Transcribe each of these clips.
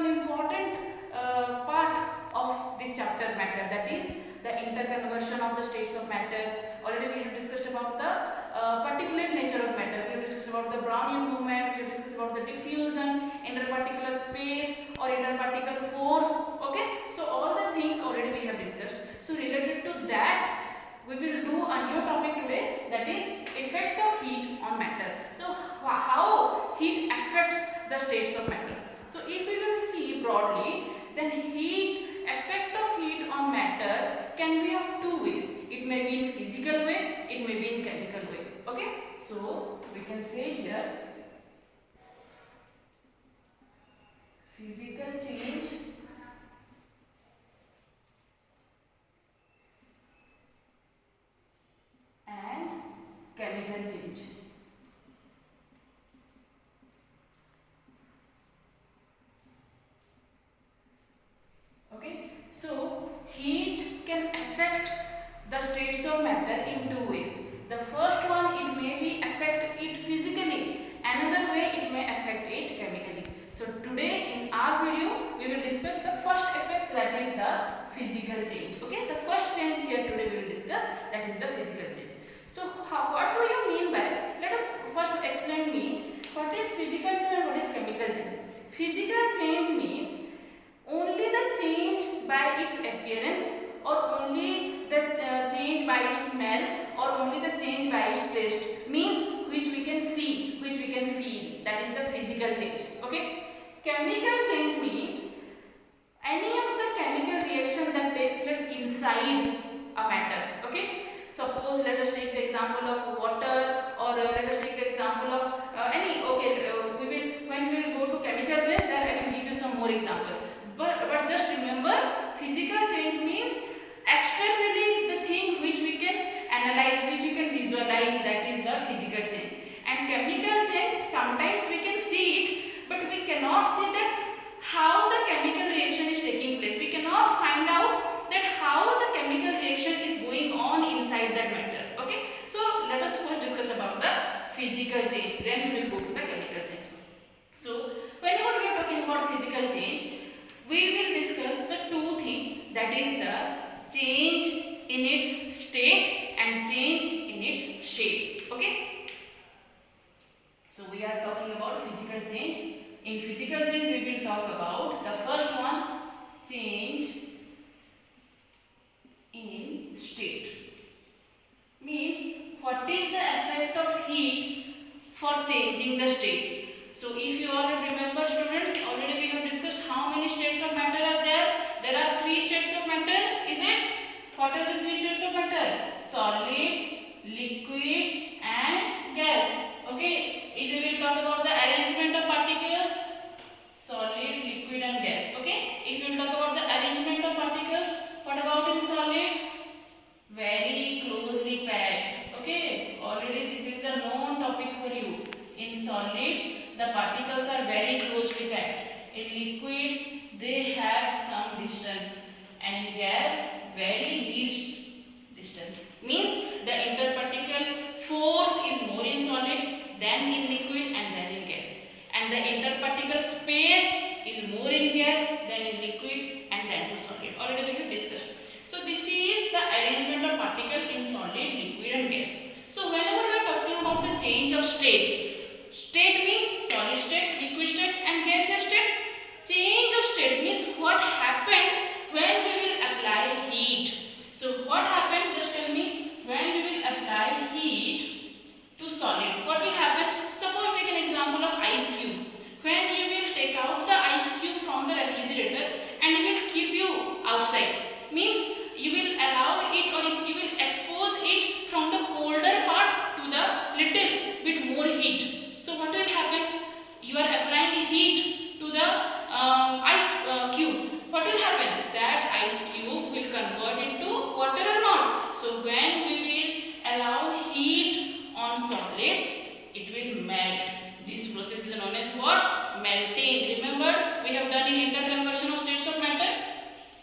important part of this chapter matter, that is the interconversion of the states of matter. Already we have discussed about the particulate nature of matter. We have discussed about the Brownian movement. We have discussed about the diffusion, interparticular space or interparticle force. Okay, so all the things already we have discussed. So related to that, we will do a new topic today, that is effects of heat on matter. So how heat affects the states of matter. So if we will see broadly, then effect of heat on matter can be of two ways. It may be in physical way, it may be in chemical way. Okay, so we can say here physical change and chemical change. Okay, so heat can affect the states of matter in two ways. The first one, it may be affect it physically, another way it may affect it chemically. So today in our video we will discuss the first effect, that is the physical change. Okay, the first change here today we will discuss, that is the physical change. So what do you mean by, let us first explain me what is physical change and what is chemical change. Physical change means only the change by its appearance, or only the change by its smell, or only the change by its taste, means which we can see, which we can feel, that is the physical change. Okay, chemical change means any of the chemical reaction that takes place inside a matter. Okay, suppose let us take the example of water, or let us take the example of any. Okay, when we will go to chemical change, then I will give you some more example. But just remember, physical change means externally the thing which we can analyze, which we can visualize, that is the physical change. And chemical change, sometimes we can see it, but we cannot see that how the chemical reaction is taking place. We cannot find out that how the chemical reaction is going on inside that matter. Okay, so let us first discuss about the physical change, then we will go to the chemical change. So whenever we are talking about physical change, we will discuss the two things, that is the change in its state and change in its shape. Okay, so we are talking about physical change. In physical change we will talk about the first one, change in state. Means what is the effect of heat for changing the states. So if you all have remembered, students, already we have discussed how many states of matter are there. There are three states of matter, is it? What are the three states of matter? Solid, liquid and gas. Okay, if we will talk about the arrangement of particles, solid, liquid and gas. Okay, if you will talk about the arrangement of particles, what about in solid? Very closely packed. Okay, already this is the known topic for you. In solids, the particles are very closely packed. In liquids, they have some distance, and in gas, very least distance. Means the interparticle force is more in solid than in liquid and then in gas, and the interparticle space is more in gas than in liquid and then to solid. Already we have discussed. So this is the arrangement of particle in solid, liquid and gas. So whenever we are talking about the change of state, state means solid state, liquid state and gaseous state. Change of state means what happened when we will apply heat. So what happened, just tell me, when we will apply heat to solid, what will happen? Suppose take an example of ice cube. When you will take out the ice cube from the refrigerator and you will keep you outside, means you will allow it, or you will expose it from the colder part to the little bit more heat. So what will happen? You are applying heat to the ice cube. What will happen? That ice cube will convert into water or not. So when we will allow heat on solids, it will melt. This process is known as what? Melting. Remember, we have done in interconversion of states of matter.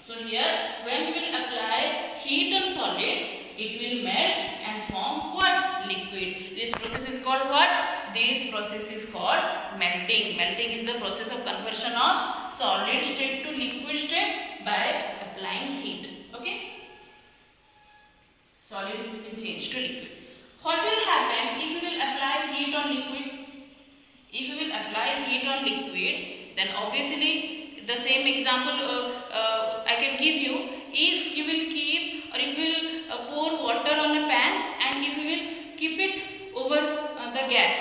So here, when we will apply heat on solids, it will melt and form what? Liquid. This process is called what? This process is called melting. Melting is the process of conversion of solids state to liquid state by applying heat. Okay, solid will change to liquid. What will happen if you will apply heat on liquid? If you will apply heat on liquid, then obviously the same example I can give you. If you will keep, or if you will pour water on a pan and if you will keep it over the gas,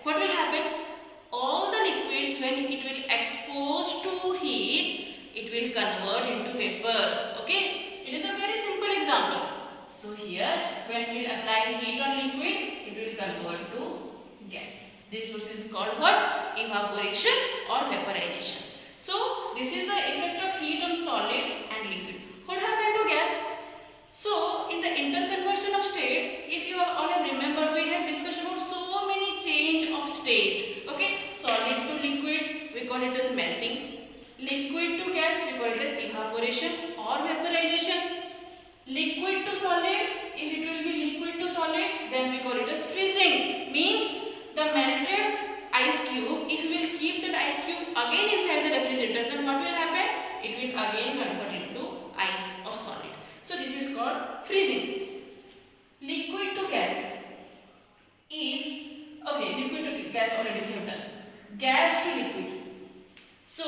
what will happen? All the liquids, when it will expose to heat, it will convert into vapor. Okay, it is a very simple example. So here, when we apply heat on liquid, it will convert to gas. This process is called what? Evaporation or vaporization. So this is the effect of heat on solid and liquid. What happened to gas? So in the interconversion of state, if you all have remembered, we have discussed about so many change of state. Okay, solid to liquid, we call it as melting. Liquid to gas, we call it as evaporation or vaporization. Liquid to solid, if it will be liquid to solid, then we call it as freezing. Means the melted ice cube, if you will keep that ice cube again inside the refrigerator, then what will happen? It will again convert into ice or solid. So this is called freezing. Liquid to gas. Liquid to gas already we have done. Gas to liquid. So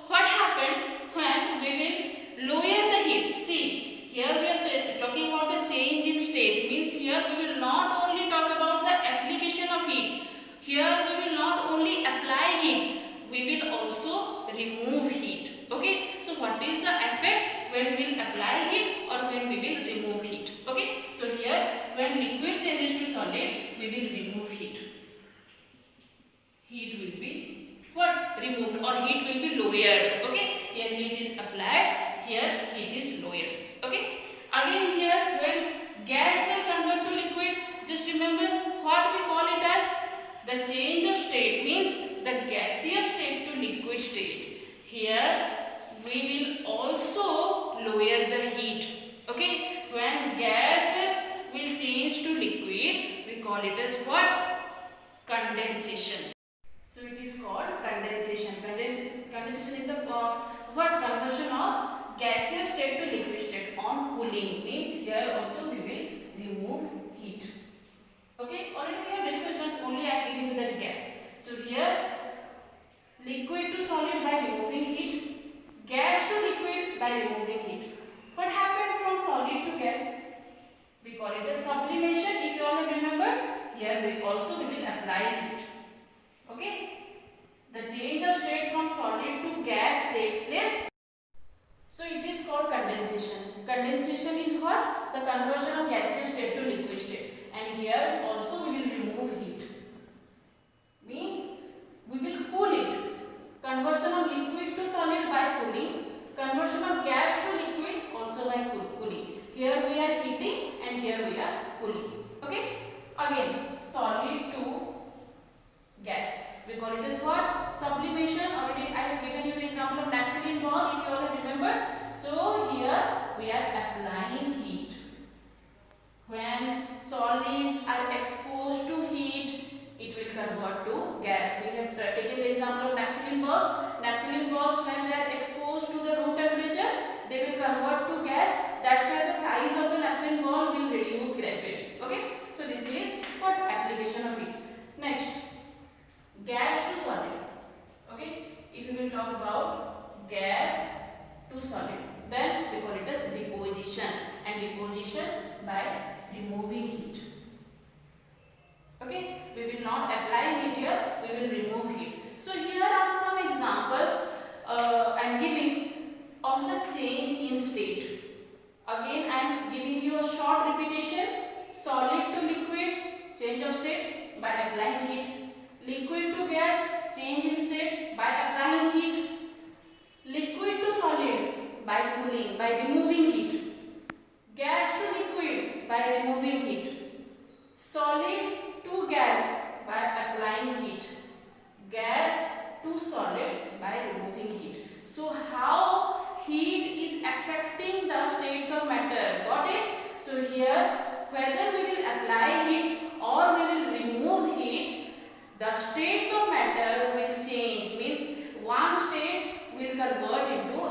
what happened when we will lower the heat? See, here we are talking about the change in state. Means here we will not only talk about the application of heat. Here we will not only apply heat, we will also remove heat. Okay, so what is the effect when we will apply heat or when we will remove heat? Okay, so here when liquid changes to solid, we will remove heat. Heat will be what? Removed, or heat will be lowered. Okay, here heat is applied, here heat is lowered. Okay, again here when gas will convert to liquid, just remember what we call it as the change of state. Means the gaseous state to liquid state. Here we will also lower the heat. Okay, when gases will change to liquid, we call it as what? Condensation. So it is called condensation. Condensation is the what? Conversion of gaseous state to liquid state on cooling. Means here also we will remove heat. Okay, already we have discussed this, only I am giving you the recap. So here liquid to solid by removing heat, gas to liquid by removing heat. What happened from solid to gas? We call it as sublimation. If you all remember, here we also will apply heat. Okay, the change of state from solid to gas takes place. So it is called condensation. Condensation is what? The conversion of gaseous state to liquid state. And here also we will remove heat. Means we will cool it. Conversion of liquid to solid by cooling. Conversion of gas to liquid also by cooling. Here we are heating and here we are cooling. Okay. Again, solid to gas. We call it as what? Sublimation. Already I have given you the example of naphthalene ball, if you all have remembered. So here we are applying heat. When solids are exposed to heat, it will convert to gas. We have taken the example of naphthalene balls. Naphthalene balls, when they are exposed to the room temperature, they will convert to gas. That's why the size of the naphthalene ball will reduce gradually. Okay. So this is what? Application of heat. Next, gas to solid. Okay. If you will talk about gas to solid, then we call it as deposition. And deposition by removing heat. Okay, we will not apply heat here, we will remove heat. So here are some examples I am giving of the change in state. Again I am giving you a short repetition. Solid to liquid, change of state by applying heat. Liquid to gas, change in state by applying heat. Liquid to solid by cooling, by removing heat. Gas to liquid by removing heat. Solid to gas by applying heat. Gas to solid by removing heat. So how heat is affecting the states of matter? Got it? So here whether we will apply heat or we will remove heat, the states of matter will change. Means one state will convert into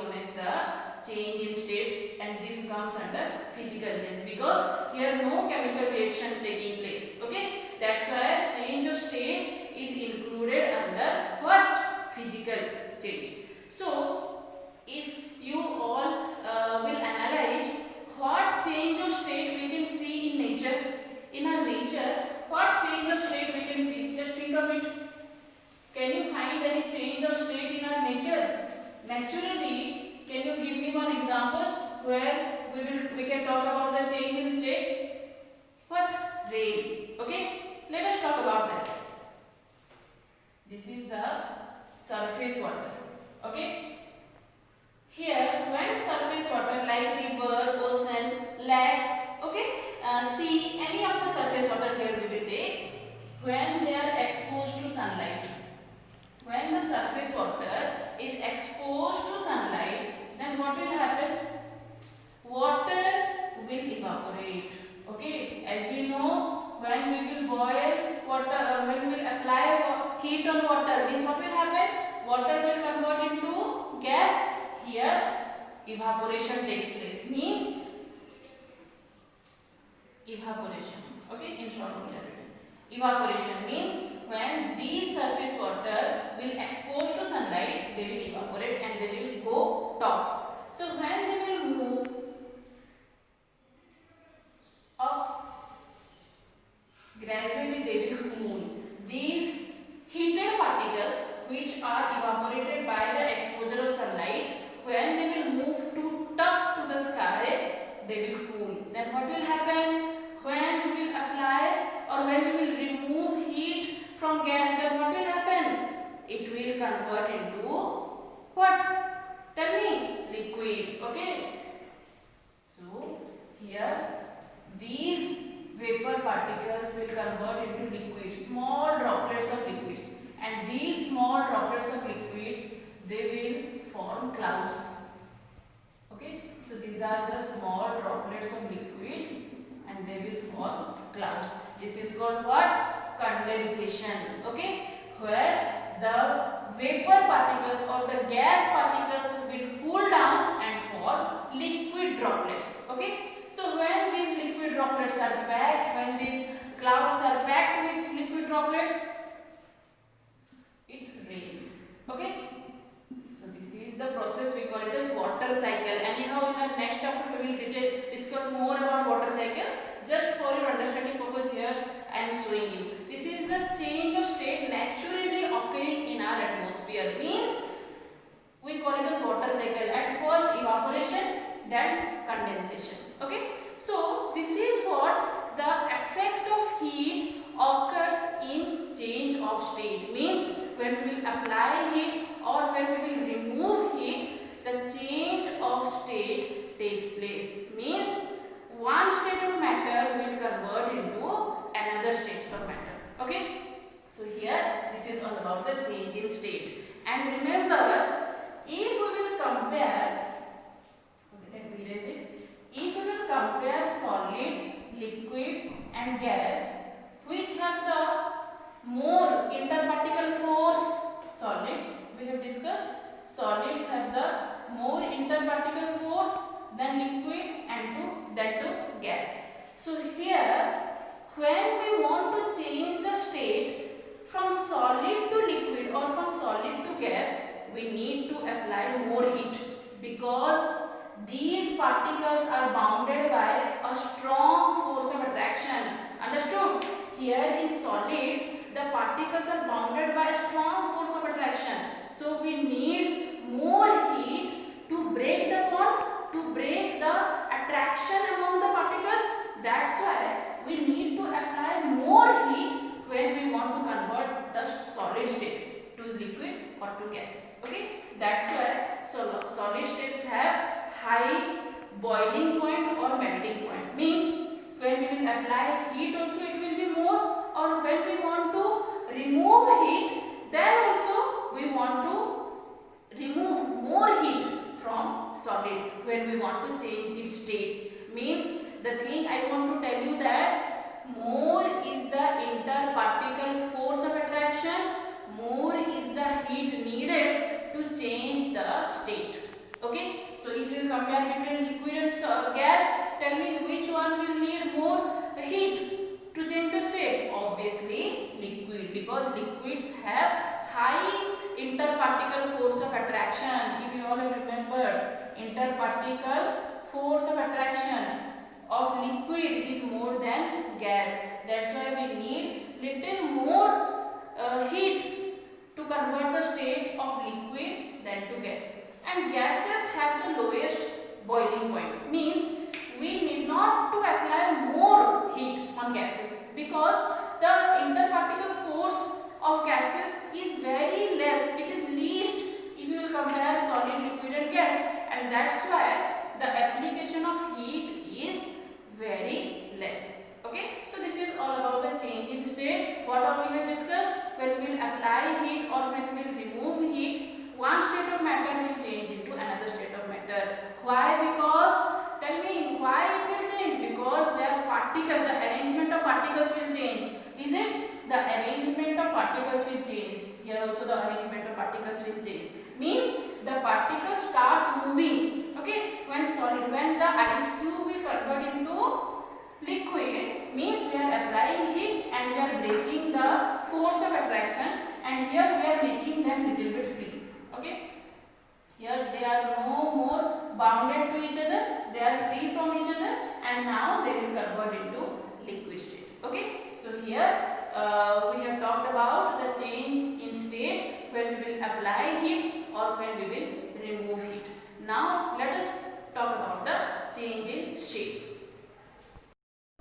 known as the change in state, and this comes under physical change because here no chemical reaction taking place. Okay, that's why change of state is included under what? Physical change. So if you all will analyze what change of state we can see in nature, in our nature, what change of state we can see? Just think of it. Can you find any change of state in our nature? Naturally, can you give me one example where we can talk about the change in state? What? Rain. Okay, let us talk about that. This is the surface water. Okay. Here, when surface water like river, ocean, lakes, okay, sea, any of the surface water here we will take, when they are exposed to sunlight, when the surface water is exposed to sunlight, then what will happen? Water will evaporate. Okay, as we know, when we will boil water or when we will apply heat on water, means what will happen? Water will convert into gas. Here evaporation takes place, means evaporation. Okay, in short we have written evaporation means when these surface water will expose to sunlight, they will evaporate and they will go top. So when they will move up, gradually they will cool. These heated particles which are evaporated by the exposure of sunlight, when they will move to top to the sky, they will cool. Then what will happen? When we will apply or when we will remove heat from gas, then what will happen? It will convert into what? Tell me. Liquid. Okay. So here these vapor particles will convert into liquid, small droplets of liquids, and these small droplets of liquids, they will form clouds. Okay, so these are the small droplets of liquids and they will form clouds. This is called what? Condensation. Okay, where the vapor particles or the gas particles will cool down and form liquid droplets. Okay, so when these liquid droplets are packed, when these clouds are packed with liquid droplets, it rains. Okay, so this is the process, we call it as water cycle. Anyhow, in our next chapter we will discuss more about water cycle. Just for your understanding purpose, here I am showing you. This is the change of state naturally occurring in our atmosphere. Means we call it as water cycle. At first evaporation, then condensation. Okay. So this is what the effect of heat occurs in change of state. Means when we will apply heat or when we will remove heat, the change of state takes place. Means one state of matter will convert into another states of matter. Okay. So here this is all about the change in state. And remember, if we will compare, okay, let me erase it. If we will compare solid, liquid and gas, which have the more interparticle force? Solid, we have discussed, solids have the more interparticle force than liquid and that to gas. So here, when we want to change the state from solid to liquid or from solid to gas, we need to apply more heat because these particles are bounded by a strong force of attraction. Understood? Here in solids, the particles are bounded by a strong force of attraction. So we need more heat to break the bond, to break the attraction among the particles. That's why we need to apply more heat when we want to convert the solid state to liquid or to gas. Okay, that's why solid states have high boiling point or melting point. Means when we will apply heat also it will be more, or when we want to remove heat, then also we want to remove more heat from solid when we want to change its states. Means the thing I want to tell you that more is the interparticle force of attraction, more is the heat needed to change the state. Okay, because liquids have high interparticle force of attraction. If you all have remembered, interparticle force of attraction of liquid is more than gas. That's why we need little more heat to convert the state of liquid than to gas. And gases have the lowest boiling point. Means we need not to apply more heat on gases because the interparticle force of gases is very less. It is least if you will compare solid, liquid and gas, and that's why the application of heat is very less. Okay, so this is all about the change in state. What all we have discussed, when we will apply heat or when we will remove heat, one state of matter will change into another state of matter. Why? Because, tell me, why it will change? Because their particle, the arrangement of particles will change. Is it? The arrangement of particles will change. Here also the arrangement of particles will change. Means the particle starts moving. Okay, when the ice cube will convert into liquid, means we are applying heat and we are breaking the force of attraction, and here we are making them little bit free. Okay, here they are no more bounded to each other, they are free from each other, and now they will convert into liquid state. Okay, so here we have talked about the change in state when we will apply heat or when we will remove heat. Now let us talk about the change in shape.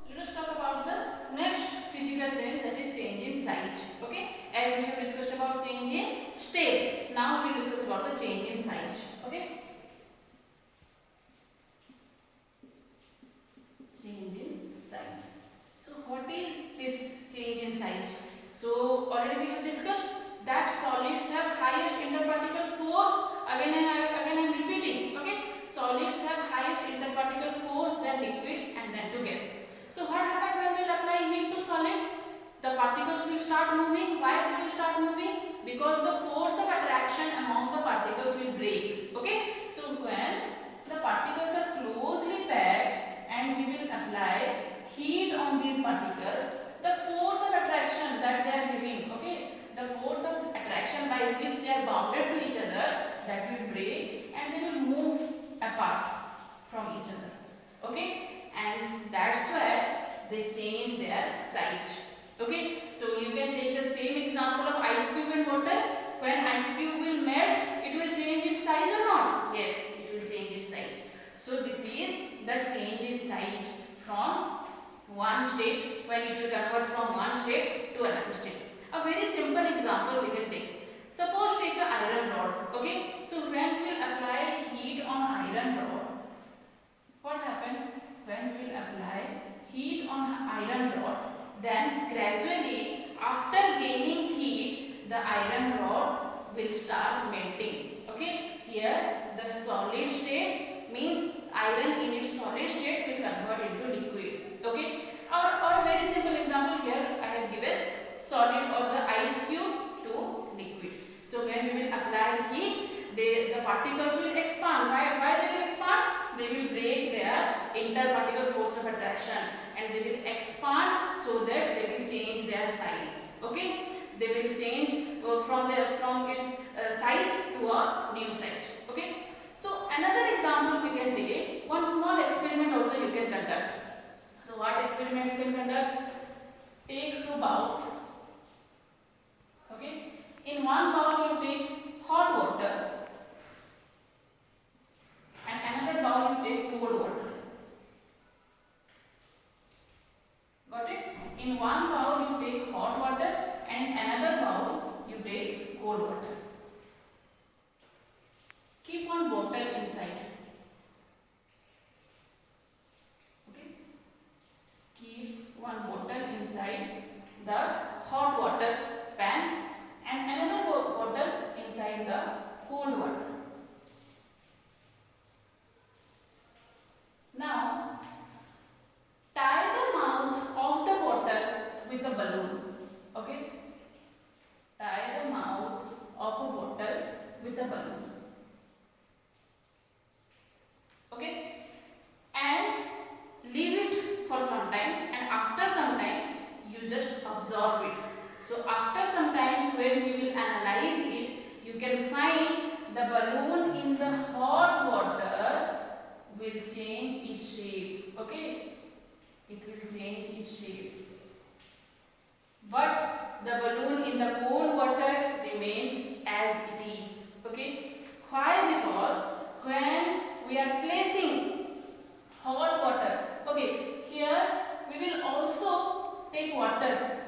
Let us talk about the next physical change, that is change in size. Okay, as we have discussed about change in state, now we will discuss about the change in size. Okay, change in size. So what is this change in size? So already we have discussed that solids have highest interparticle force. Again I am repeating. Okay, solids have highest interparticle force than liquid and then to gas. So what happens when we will apply heat to solid? The particles will start moving. Why they will start moving? Because the force of attraction among the particles will break. Okay, so when the particles are closely packed and we will apply heat on these particles, the force of attraction that they are having, okay, the force of attraction by which they are bounded to each other, that will break and they will move apart from each other. Okay, and that's why they change their size. Okay, so you can take the same example of ice cube and water. When ice cube will melt, it will change its size or not? Yes, it will change its size. So this is the change in size from one state, when it will convert from one state to another state. A very simple example we can take. Suppose take an iron rod. Okay, so when we will apply heat on iron rod, what happens? When we will apply heat on iron rod, then gradually after gaining heat, the iron rod will start melting. Okay, here the solid state means iron in its solid state will convert into liquid. Okay, or very simple example here I have given solid or the ice cube to liquid. So when we will apply heat, the particles will expand. Why they will expand? They will break their interparticle force of attraction and they will expand so that they will change their size. Okay, they will change from its size to a new size. Okay, so another example we can take, one small experiment also you can conduct. So what experiment you can conduct? Take two bowls. Okay, in one bowl you take hot water and another bowl you take cold water. Got it? In one bowl you take hot water and in another bowl you take cold water. Keep one bottle inside. Okay? Keep one bottle inside the hot water pan and another bottle inside the cold water. Now tie the mouth of the bottle with a balloon. Okay, tie the mouth of a bottle with a balloon. Okay, and leave it for some time, and after some time you just absorb it. So after some the balloon in the hot water will change its shape. Okay, it will change its shape. But the balloon in the cold water remains as it is. Okay, why? Because when we are placing hot water, okay, here we will also take water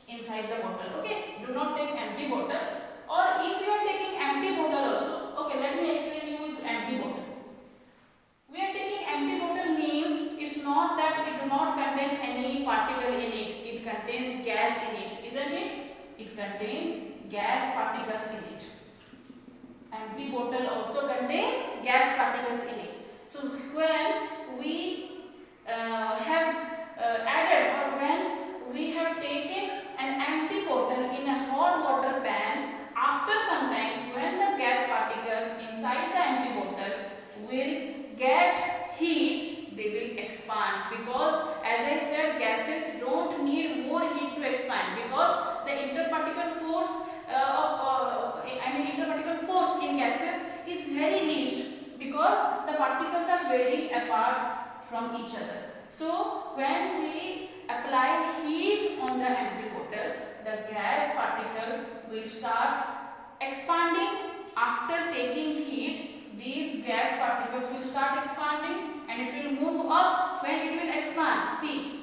inside the bottle. Okay, do not take empty bottle. Or if you are taking empty bottle also, okay, let me explain you with empty bottle. We are taking empty bottle means it's not that it do not contain any particle in it. It contains gas in it, isn't it? It contains gas particles in it. Empty bottle also contains gas particles in it. So when we have added, or when we have taken an empty bottle in a hot water pan, after some times when the gas particles inside the empty bottle will get heat, they will expand, because as I said, gases don't need more heat to expand, because the interparticle force interparticle force in gases is very least, because the particles are very apart from each other. So when we apply heat on the empty bottle, the gas particle will start expanding. After taking heat, these gas particles will start expanding and it will move up when it will expand. See,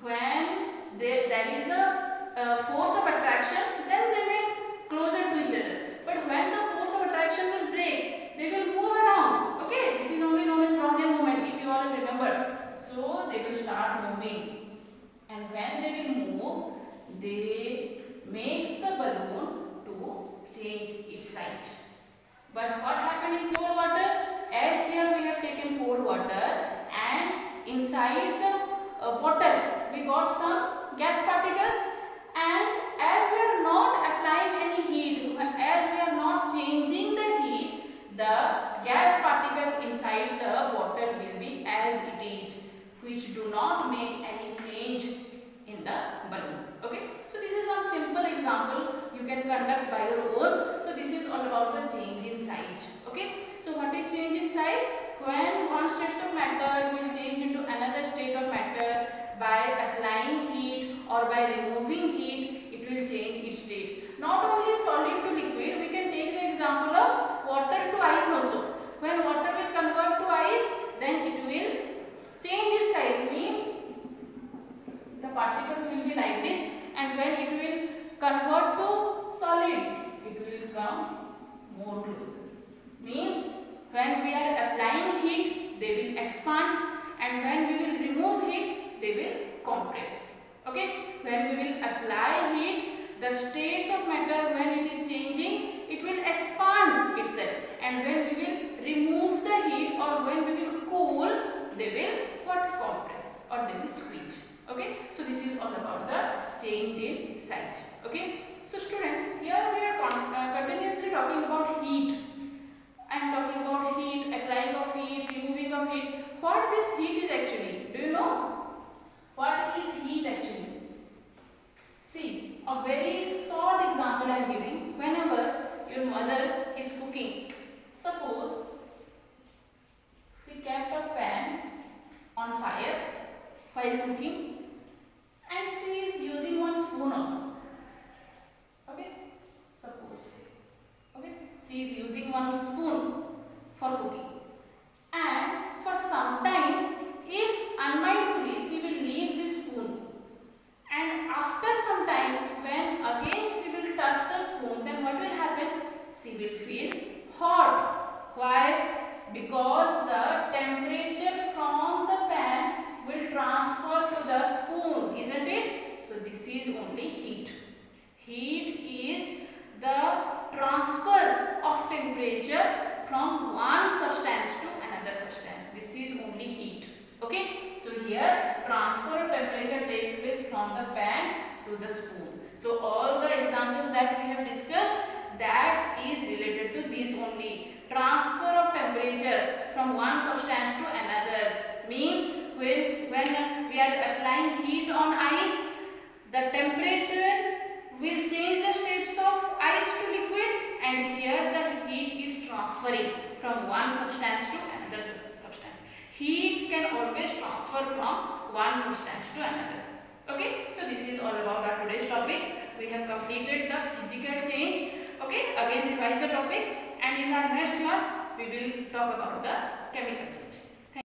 when there is a force of attraction, then they may closer to each other. But when the force of attraction will break, they will move around. Okay, this is only known as Brownian movement, if you all remember. So they will start moving, and when they will move, they makes the balloon to change its size. But what happened in cold water? As here we have taken cold water, and inside the bottle we got some gas particles, and as we are not applying any heat, as we are not changing the heat, the gas particles inside the bottle will be as it is, which do not make any change in the balloon. Okay, so this is one simple example you can conduct by your own. So this is all about the change in size. Okay, so what is change in size? When one state of matter will change into another state of matter by applying heat or by removing heat, it will change its state. Not only solid to liquid, we can take the example of water to ice also. When water will convert to ice, then it will change its size, means the particles will be like this, and when it will convert to solid, it will come more closer. Means when we are applying heat, they will expand, and when we will remove heat, they will compress. Okay, when we will apply heat, the states of matter, when it is changing, it will expand itself, and when we will remove the heat or when we will cool, they will compress or they will squeeze. Okay, so this is all about the change in size. Okay, so students, here we are continuously talking about heat. I am talking about heat, applying of heat, removing of heat. What this heat is actually? Do you know? What is heat actually? See, a very short example I am giving. Whenever your mother is cooking, suppose she kept a pan on fire while cooking, and she is using one spoon also. Okay, suppose. Okay, she is using one spoon for cooking, and for sometimes, if unmindfully, she will leave this spoon, and after some times when again she will touch the spoon, then what will happen? She will feel hot. Why? Because the temperature from the pan will transfer to the spoon, isn't it? So this is only heat. Heat is the transfer of temperature from one substance to another substance. This is only heat. Okay, so here transfer of temperature takes place from the pan to the spoon. So all the examples that we have discussed, that is related to this only. Transfer of temperature from one substance to another means when we are applying heat on ice, the temperature will change the states of ice to liquid, and here the heat is transferring from one substance to another substance. Heat can always transfer from one substance to another. Okay, so this is all about our today's topic. We have completed the physical change. Okay, again revise the topic, and in our next class we will talk about the